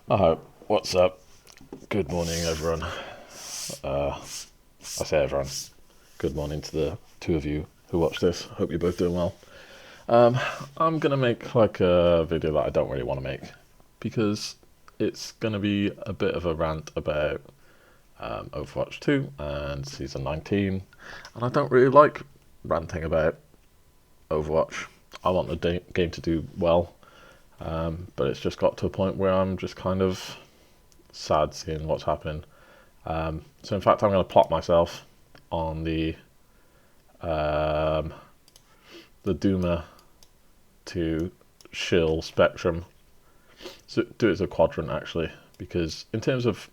What's up? Good morning, everyone. I say everyone. Good morning to the two of you who watch this. Hope you're both doing well. Um, I'm gonna make like a video that I don't really want to make because it's gonna be a bit of a rant about Overwatch 2 and Season 19, and I don't really like ranting about Overwatch. I want the game to do well, but it's just got to a point where I'm just kind of sad seeing what's happening. So in fact, I'm going to plot myself on um, the Duma to shill spectrum. So do it as a quadrant actually, because in terms of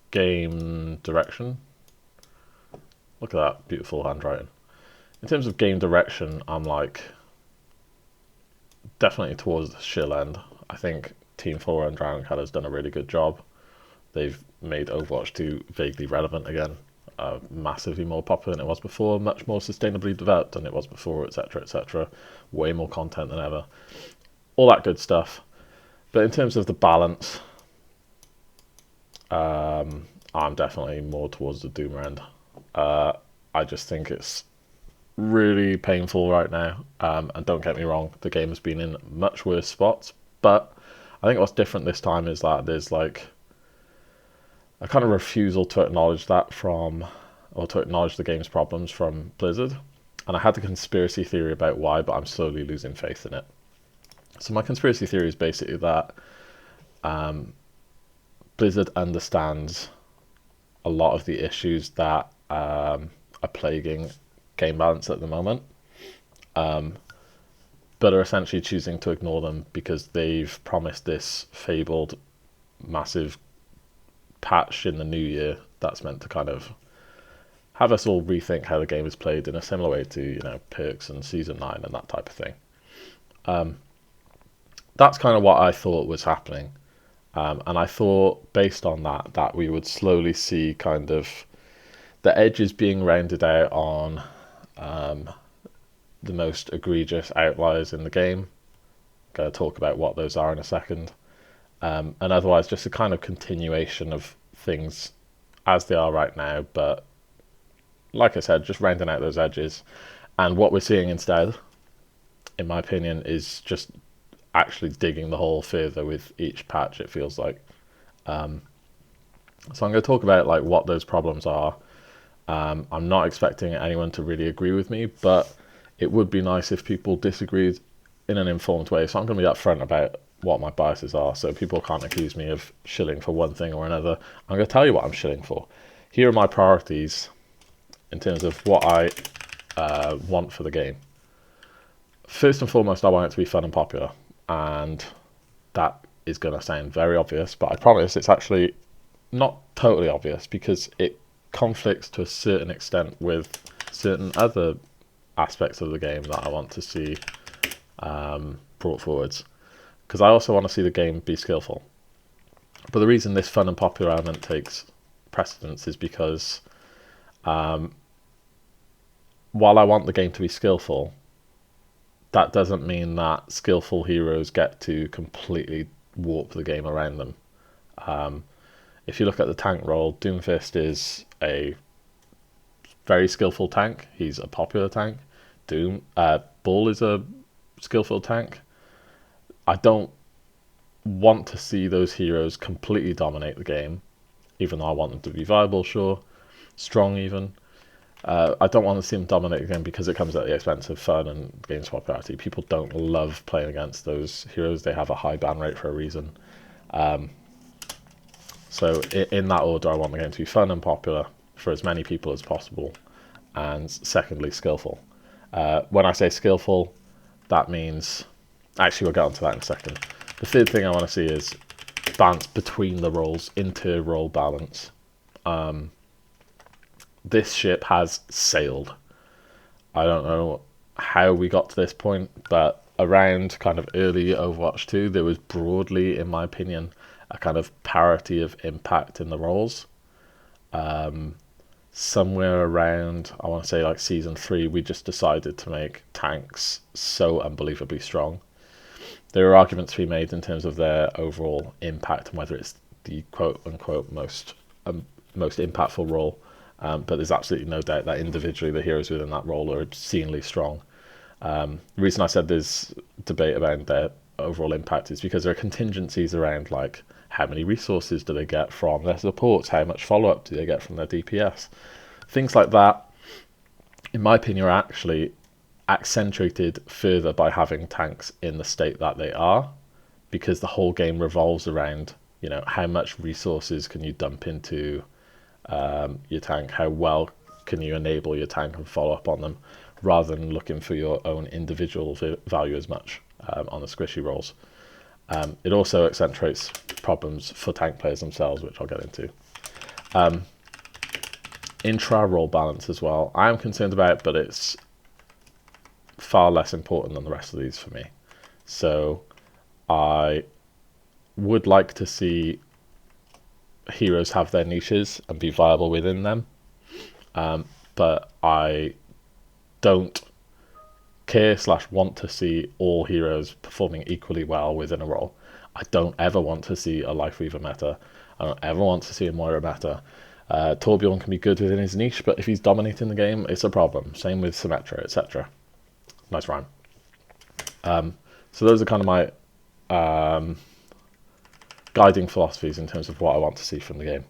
game direction, look at that beautiful handwriting. In terms of game direction, I'm like definitely towards the shill end. I think Team 4 and Drowning Cat has done a really good job. They've made Overwatch 2 vaguely relevant again, massively more popular than it was before, much more sustainably developed than it was before, etc., etc. Way more content than ever. All that good stuff. But in terms of the balance, I'm definitely more towards the Doomer end. I just think it's really painful right now. And don't get me wrong, the game has been in much worse spots. But I think what's different this time is that there's like a kind of refusal to acknowledge or to acknowledge the game's problems from Blizzard. And I had the conspiracy theory about why, but I'm slowly losing faith in it. So my conspiracy theory is basically that Blizzard understands a lot of the issues that are plaguing game balance at the moment, but are essentially choosing to ignore them because they've promised this fabled massive patch in the new year that's meant to kind of have us all rethink how the game is played in a similar way to, Perks and Season 9 and that type of thing. That's kind of what I thought was happening. And I thought, based on that, that we would slowly see kind of the edges being rounded out on the most egregious outliers in the game. Going to talk about what those are in a second. And otherwise, just a kind of continuation of things as they are right now, but like I said, just rounding out those edges. And what we're seeing instead, in my opinion, is just actually digging the hole further with each patch, it feels like. So I'm going to talk about like what those problems are. I'm not expecting anyone to really agree with me, but it would be nice if people disagreed in an informed way. So I'm going to be upfront about what my biases are, so people can't accuse me of shilling for one thing or another. I'm going to tell you what I'm shilling for. Here are my priorities in terms of what I want for the game. First and foremost, I want it to be fun and popular, and that is going to sound very obvious, but I promise it's actually not totally obvious because it conflicts to a certain extent with certain other aspects of the game that I want to see brought forwards. Because I also want to see the game be skillful. But the reason this fun and popular element takes precedence is because while I want the game to be skillful, that doesn't mean that skillful heroes get to completely warp the game around them. If you look at the tank role, Doomfist is a very skillful tank. He's a popular tank. Bull is a skillful tank. I don't want to see those heroes completely dominate the game, even though I want them to be viable, sure, strong even. I don't want to see them dominate the game because it comes at the expense of fun and the game's popularity. People don't love playing against those heroes. They have a high ban rate for a reason. So in that order, I want the game to be fun and popular for as many people as possible, and secondly, skillful. When I say skillful, that means... Actually, we'll get onto that in a second. The third thing I want to see is balance between the roles, inter-role balance. This ship has sailed. I don't know how we got to this point, but around kind of early Overwatch 2, there was broadly, in my opinion, a kind of parity of impact in the roles. Somewhere around, I want to say like Season 3, we just decided to make tanks so unbelievably strong. there are arguments to be made in terms of their overall impact and whether it's the quote unquote most impactful role. But there's absolutely no doubt that individually the heroes within that role are obscenely strong. The reason I said there's debate about their overall impact is because there are contingencies around, like, how many resources do they get from their supports, how much follow-up do they get from their DPS. Things like that, in my opinion, are actually accentuated further by having tanks in the state that they are, because the whole game revolves around, how much resources can you dump into your tank, how well can you enable your tank and follow up on them, rather than looking for your own individual value as much on the squishy rolls. It also accentuates problems for tank players themselves, which I'll get into. Intra-role balance as well, I am concerned about, but it's far less important than the rest of these for me. So I would like to see heroes have their niches and be viable within them, but I don't care/want to see all heroes performing equally well within a role. I don't ever want to see a Life Weaver meta. I don't ever want to see a Moira meta. Torbjorn can be good within his niche, but if he's dominating the game, it's a problem. Same with Symmetra, etc. Nice rhyme. So those are kind of my guiding philosophies in terms of what I want to see from the game.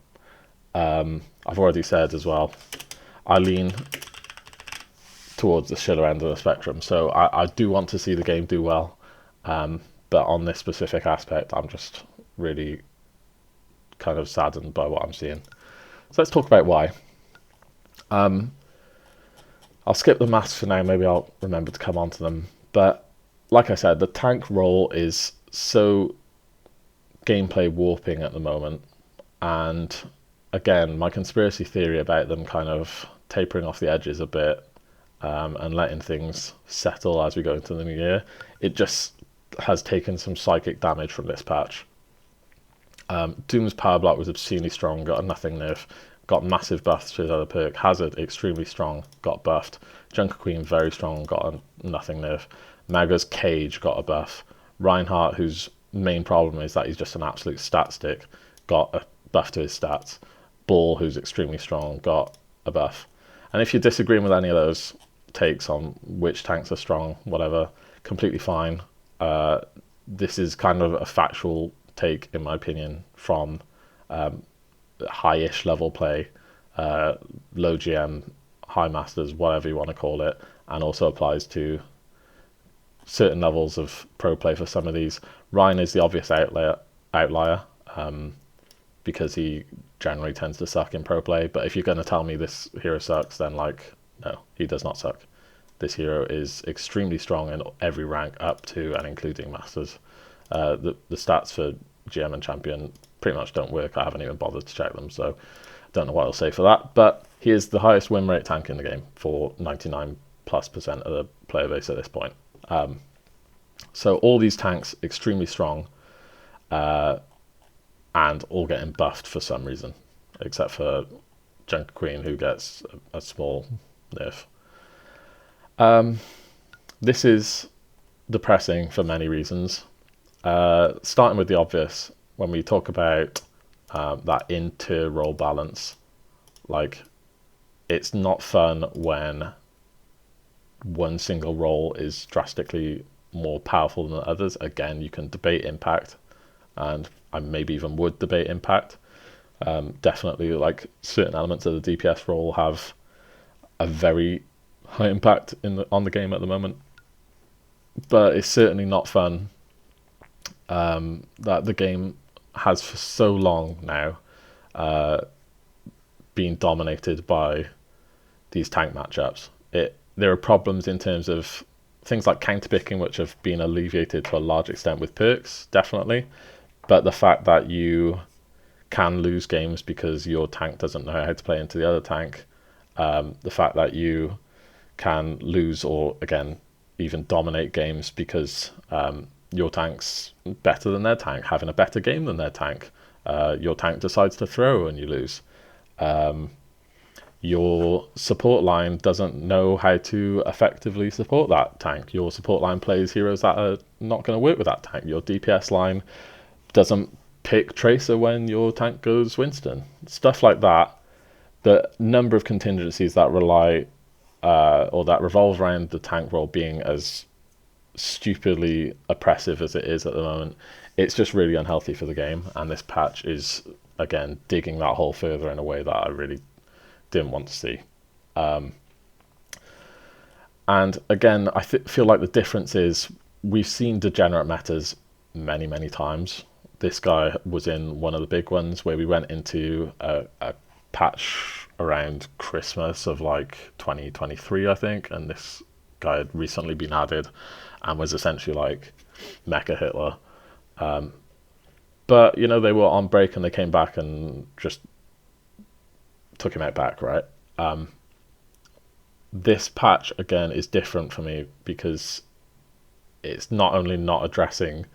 I've already said as well, I lean towards the Schiller end of the spectrum, so I do want to see the game do well, but on this specific aspect, I'm just really kind of saddened by what I'm seeing. So let's talk about why. I'll skip the maths for now, maybe I'll remember to come on to them, but like I said, the tank role is so gameplay warping at the moment, and again, my conspiracy theory about them kind of tapering off the edges a bit, and letting things settle as we go into the new year, it just has taken some psychic damage from this patch. Doom's power block was obscenely strong, got a nothing nerf, got massive buffs to his other perk. Hazard, extremely strong, got buffed. Junker Queen, very strong, got a nothing nerf. Maga's Cage got a buff. Reinhardt, whose main problem is that he's just an absolute stat stick, got a buff to his stats. Ball, who's extremely strong, got a buff. And if you're disagreeing with any of those takes on which tanks are strong, whatever, completely fine. This is kind of a factual take, in my opinion, from high-ish level play, low GM, high masters, whatever you want to call it, and also applies to certain levels of pro play for some of these. Ryan is the obvious outlier, because he generally tends to suck in pro play, but if you're going to tell me this hero sucks, then no, he does not suck. This hero is extremely strong in every rank up to and including masters. The stats for GM and champion pretty much don't work. I haven't even bothered to check them, so I don't know what I'll say for that, but he is the highest win rate tank in the game for 99+% of the player base at this point. So all these tanks extremely strong, and all getting buffed for some reason, except for Junker Queen, who gets a small nerf. This is depressing for many reasons. Starting with the obvious, when we talk about that inter-role balance, it's not fun when one single role is drastically more powerful than others. Again, you can debate impact, and I maybe even would debate impact. Definitely, certain elements of the DPS role have a very high impact on the game at the moment, but it's certainly not fun that the game has for so long now been dominated by these tank matchups. There are problems in terms of things like counter picking, which have been alleviated to a large extent with perks, definitely, but the fact that you can lose games because your tank doesn't know how to play into the other tank, the fact that you can lose or, again, even dominate games because your tank's better than their tank, having a better game than their tank. Your tank decides to throw and you lose. your support line doesn't know how to effectively support that tank. Your support line plays heroes that are not going to work with that tank. Your DPS line doesn't pick Tracer when your tank goes Winston. Stuff like that. The number of contingencies that rely or that revolve around the tank role being as stupidly oppressive as it is at the moment, it's just really unhealthy for the game. And this patch is, again, digging that hole further in a way that I really didn't want to see. And again, I feel like the difference is we've seen degenerate metas many, many times. This guy was in one of the big ones where we went into a patch around Christmas of like 2023, I think, and this guy had recently been added and was essentially like Mecha Hitler. But, you know, they were on break and they came back and just took him out back, right? This patch, again, is different for me because it's not only not addressing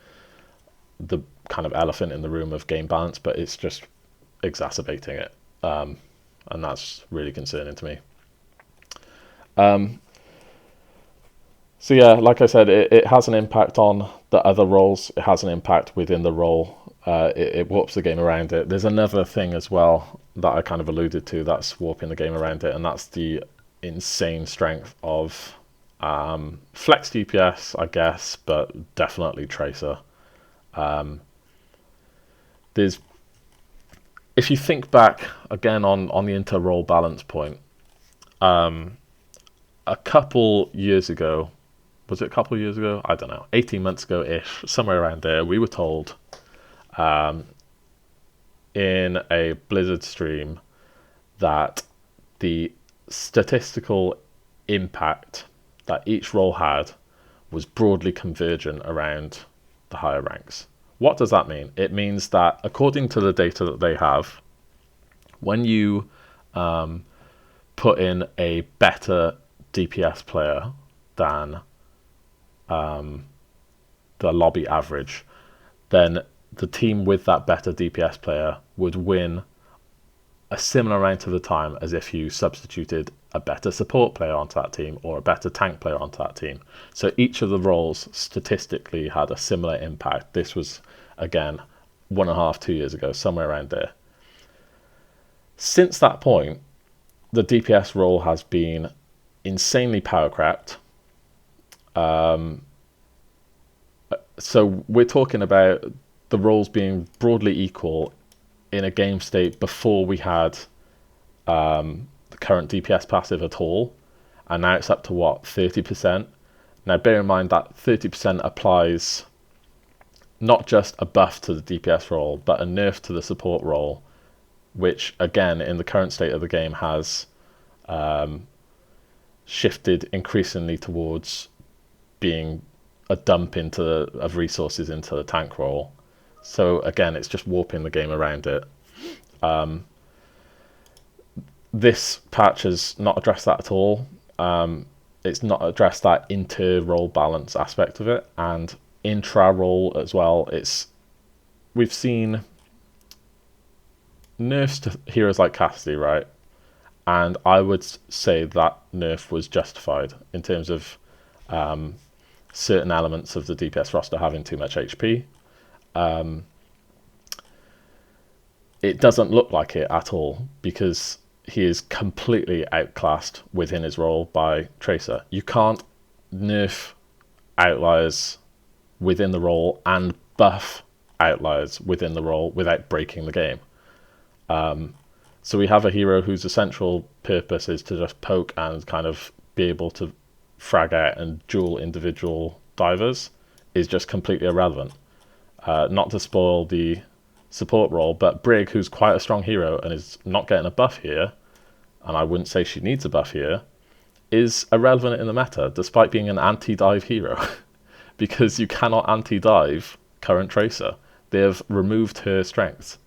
the kind of elephant in the room of game balance, but it's just exacerbating it. And that's really concerning to me. So yeah, like I said, it has an impact on the other roles. It has an impact within the role. It warps the game around it. There's another thing as well that I kind of alluded to that's warping the game around it, and that's the insane strength of flex DPS, I guess, but definitely Tracer. If you think back again on the inter-role balance point, a couple years ago, was it a couple of years ago? I don't know, 18 months ago-ish, somewhere around there, we were told in a Blizzard stream that the statistical impact that each role had was broadly convergent around the higher ranks. What does that mean? It means that according to the data that they have, when you put in a better DPS player than the lobby average, then the team with that better DPS player would win a similar amount of the time as if you substituted a better support player onto that team or a better tank player onto that team. So each of the roles statistically had a similar impact. This was, again, 1.5, 2 years ago, somewhere around there. Since that point, the DPS role has been insanely power cracked. So we're talking about the roles being broadly equal in a game state before we had the current DPS passive at all, and now it's up to what, 30%. Now bear in mind that 30% applies not just a buff to the DPS role, but a nerf to the support role, which again in the current state of the game has shifted increasingly towards being a dump of resources into the tank role. So again, it's just warping the game around it. This patch has not addressed that at all. It's not addressed that inter-role balance aspect of it, and intra-role as well. We've seen nerfs to heroes like Cassidy, right? And I would say that nerf was justified in terms of certain elements of the DPS roster having too much HP. It doesn't look like it at all because he is completely outclassed within his role by Tracer. You can't nerf outliers within the role and buff outliers within the role without breaking the game. So we have a hero whose essential purpose is to just poke and kind of be able to frag out and duel individual divers, is just completely irrelevant. Not to spoil the support role, but Brig, who's quite a strong hero and is not getting a buff here, and I wouldn't say she needs a buff here, is irrelevant in the meta, despite being an anti-dive hero. Because you cannot anti-dive current Tracer. They have removed her strengths.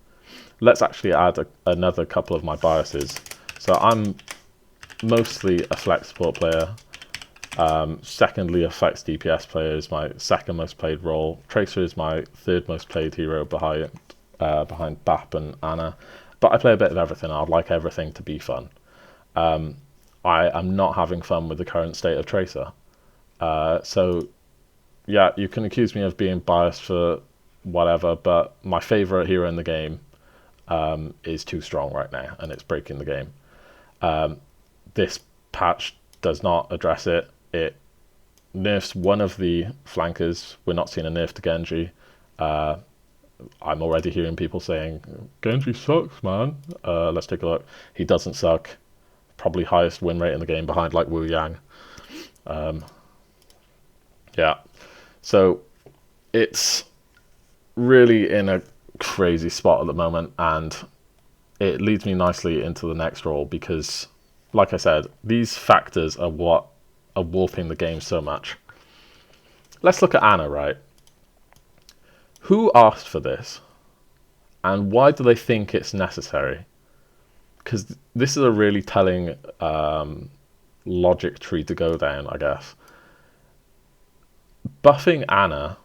Let's actually add another couple of my biases. So I'm mostly a flex support player. Secondly, a flex DPS player is my second most played role. Tracer is my third most played hero behind BAP and Ana. But I play a bit of everything. I'd like everything to be fun. I am not having fun with the current state of Tracer. So yeah, you can accuse me of being biased for whatever, but my favorite hero in the game is too strong right now, and it's breaking the game. This patch does not address it. It nerfs one of the flankers. We're not seeing a nerf to Genji. I'm already hearing people saying, Genji sucks, man. Let's take a look. He doesn't suck. Probably highest win rate in the game behind like Wu Yang. Yeah. So it's really in a crazy spot at the moment, and it leads me nicely into the next role because, like I said, these factors are what are warping the game so much. Let's look at Ana, right? Who asked for this? And why do they think it's necessary? Because this is a really telling logic tree to go down, I guess. Buffing Ana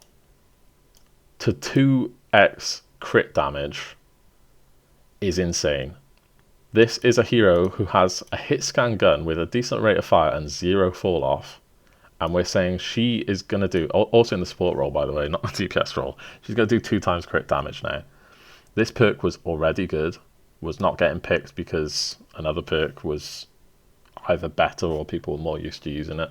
to 2x crit damage is insane. This is a hero who has a hit scan gun with a decent rate of fire and 0 fall off. And we're saying she is going to do, also in the support role, by the way, not the DPS role, she's going to do 2 times crit damage now. This perk was already good, was not getting picked because another perk was either better or people were more used to using it.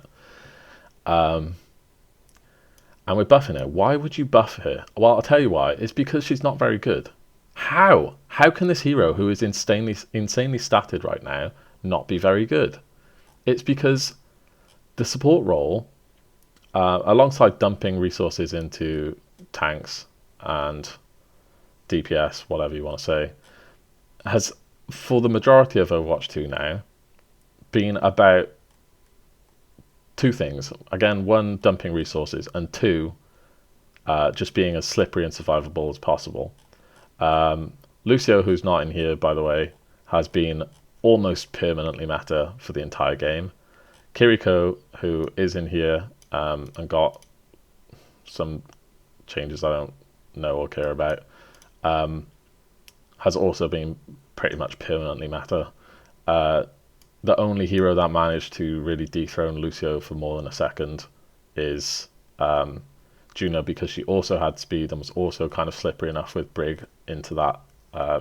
And we're buffing her. Why would you buff her? Well, I'll tell you why. It's because she's not very good. How? How can this hero, who is insanely statted right now, not be very good? It's because the support role, alongside dumping resources into tanks and DPS, whatever you want to say, has, for the majority of Overwatch 2 now, been about 2 things. Again, 1, dumping resources, and 2, just being as slippery and survivable as possible. Lucio, who's not in here, by the way, has been almost permanently meta for the entire game. Kiriko, who is in here and got some changes I don't know or care about, has also been pretty much permanently meta. The only hero that managed to really dethrone Lucio for more than a second is Juno, because she also had speed and was also kind of slippery enough with Brig into that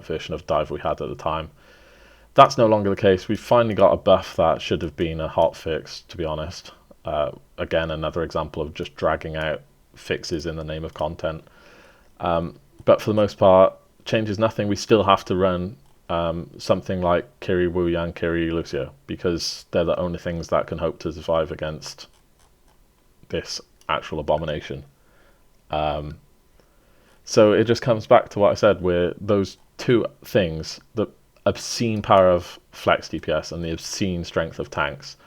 version of dive we had at the time. That's no longer the case. We've finally got a buff that should have been a hot fix, to be honest. Again, another example of just dragging out fixes in the name of content. But for the most part, changes nothing. We still have to run something like Kiri, Wu Yang, Kiri, Lucio, because they're the only things that can hope to survive against this actual abomination. So it just comes back to what I said, where those 2 things, the obscene power of flex DPS and the obscene strength of tanks,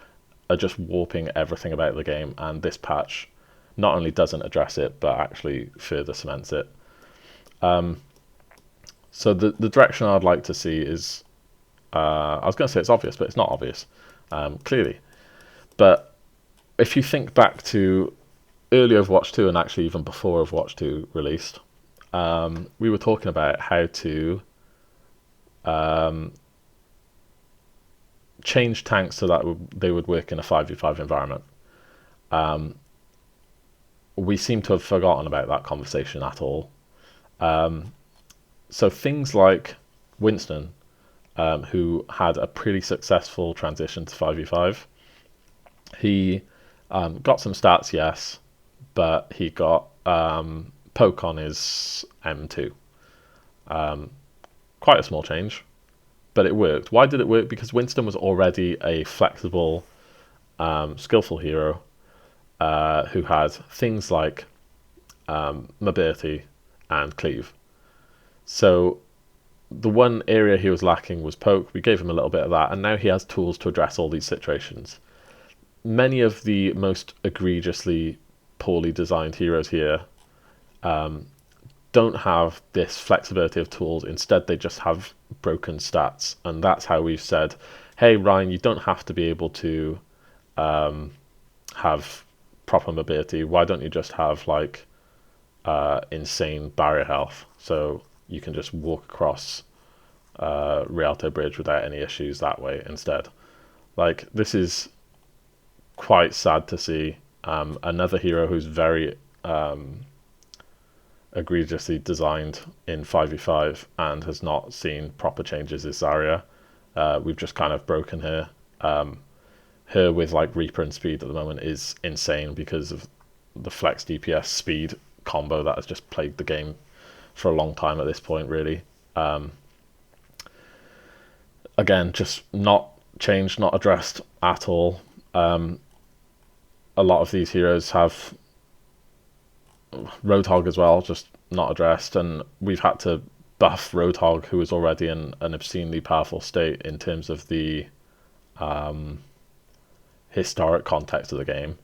are just warping everything about the game, and this patch not only doesn't address it, but actually further cements it. So the direction I'd like to see is, I was going to say it's obvious, but it's not obvious, clearly. But if you think back to early Overwatch 2, and actually even before Overwatch 2 released, we were talking about how to change tanks so that they would work in a 5v5 environment. We seem to have forgotten about that conversation at all. So things like Winston, who had a pretty successful transition to 5v5, he got some stats, yes, but he got poke on his M2. Quite a small change, but it worked. Why did it work? Because Winston was already a flexible, skillful hero who had things like mobility and cleave. So the one area he was lacking was poke. We gave him a little bit of that, and now he has tools to address all these situations. Many of the most egregiously poorly designed heroes here don't have this flexibility of tools. Instead, they just have broken stats, and that's how we've said, hey, Ryan, you don't have to be able to have proper mobility. Why don't you just have like insane barrier health, so you can just walk across Rialto Bridge without any issues that way instead? Like, this is quite sad to see. Another hero who's very egregiously designed in 5v5 and has not seen proper changes is Zarya. We've just kind of broken her. Her with like Reaper and speed at the moment is insane because of the flex DPS speed combo that has just plagued the game for a long time at this point, really. Again, just not changed, not addressed at all. A lot of these heroes have Roadhog as well, just not addressed, and we've had to buff Roadhog, who is already in an obscenely powerful state in terms of the historic context of the game.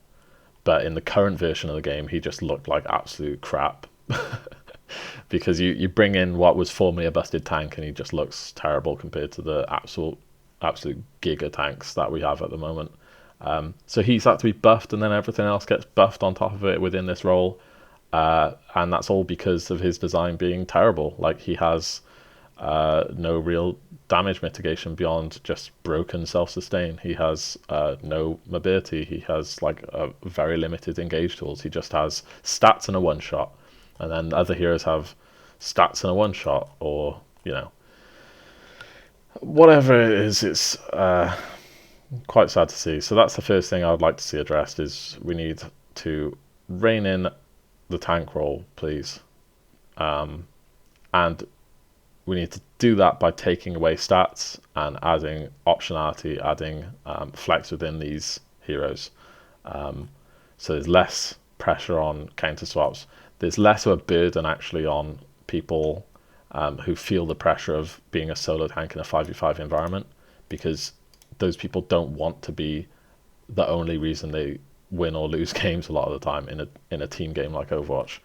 But in the current version of the game, he just looked like absolute crap. Because you bring in what was formerly a busted tank, and he just looks terrible compared to the absolute giga tanks that we have at the moment. So he's had to be buffed, and then everything else gets buffed on top of it within this role. And that's all because of his design being terrible. Like, he has no real damage mitigation beyond just broken self-sustain. He has no mobility. He has like a very limited engage tools. He just has stats and a one-shot. And then other heroes have stats and a one-shot, or, whatever it is. It's quite sad to see. So that's the first thing I would like to see addressed, is we need to rein in the tank role, please. And we need to do that by taking away stats and adding optionality, adding flex within these heroes. So there's less pressure on counter swaps. There's less of a burden actually on people who feel the pressure of being a solo tank in a 5v5 environment, because those people don't want to be the only reason they win or lose games a lot of the time in a team game like Overwatch.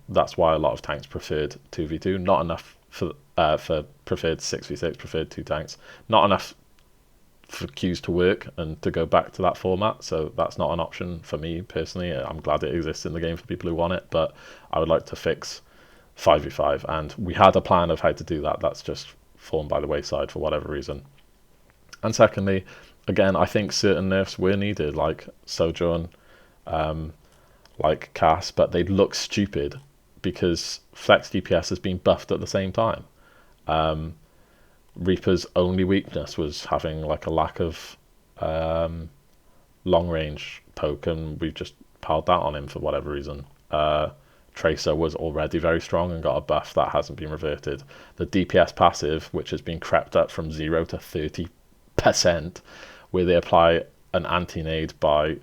That's why a lot of tanks preferred 2v2, not enough for preferred 6v6, preferred two tanks, not enough for queues to work and to go back to that format. So that's not an option for me personally. I'm glad it exists in the game for people who want it, but I would like to fix 5v5, and we had a plan of how to do that. That's just fallen by the wayside for whatever reason. And secondly, again, I think certain nerfs were needed, like Sojourn, like Cass, but they look stupid because Flex DPS has been buffed at the same time. Reaper's only weakness was having like a lack of long range poke, and we've just piled that on him for whatever reason. Tracer was already very strong and got a buff that hasn't been reverted. The DPS passive, which has been crept up from 0 to 30%, where they apply an anti-nade by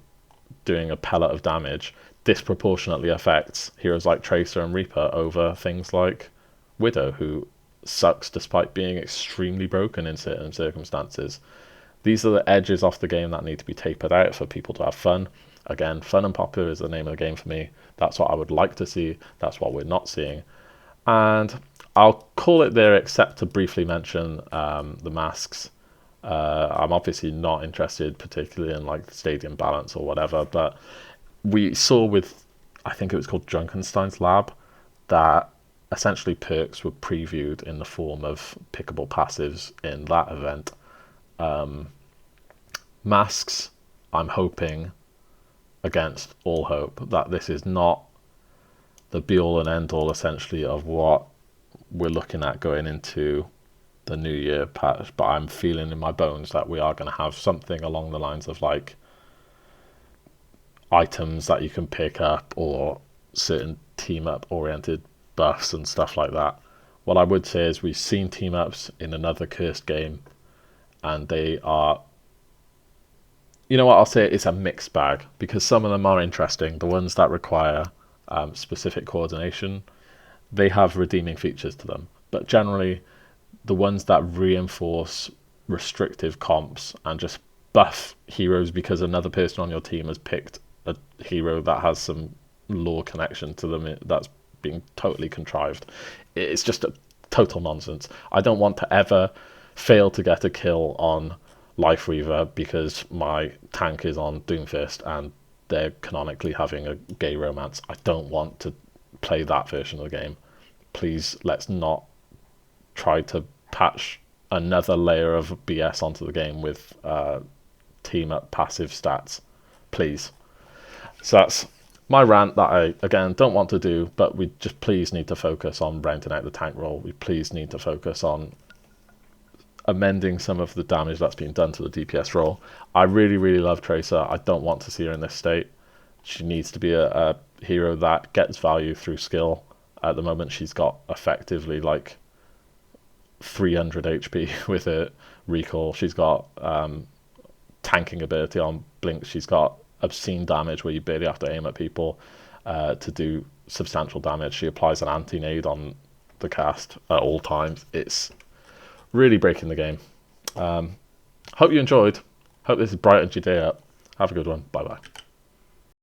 doing a pellet of damage, disproportionately affects heroes like Tracer and Reaper over things like Widow, who sucks despite being extremely broken in certain circumstances. These are the edges off the game that need to be tapered out for people to have fun. Again, fun and popular is the name of the game for me. That's what I would like to see. That's what we're not seeing. And I'll call it there, except to briefly mention the masks. I'm obviously not interested particularly in like stadium balance or whatever, but we saw with, I think it was called Junkenstein's Lab, that essentially perks were previewed in the form of pickable passives in that event. Masks, I'm hoping against all hope that this is not the be all and end all essentially of what we're looking at going into the new year patch, but I'm feeling in my bones that we are going to have something along the lines of like items that you can pick up or certain team up oriented buffs and stuff like that. What I would say is we've seen team ups in another cursed game, and they are, you know what, I'll say it's a mixed bag, because some of them are interesting. The ones that require specific coordination, they have redeeming features to them, but generally the ones that reinforce restrictive comps and just buff heroes because another person on your team has picked a hero that has some lore connection to them that's being totally contrived, it's just a total nonsense. I don't want to ever fail to get a kill on Life Weaver because my tank is on Doomfist and they're canonically having a gay romance. I don't want to play that version of the game. Please, let's not try to patch another layer of BS onto the game with team up passive stats, please. So that's my rant that I, again, don't want to do, but we just please need to focus on rounding out the tank role. We please need to focus on amending some of the damage that's been done to the DPS role. I really, really love Tracer. I don't want to see her in this state. She needs to be a hero that gets value through skill. At the moment, she's got effectively like 300 HP with it. Recall. She's got tanking ability on Blink. She's got obscene damage where you barely have to aim at people to do substantial damage. She applies an anti-nade on the cast at all times. It's really breaking the game. Hope you enjoyed. Hope this has brightened your day up. Have a good one. Bye bye.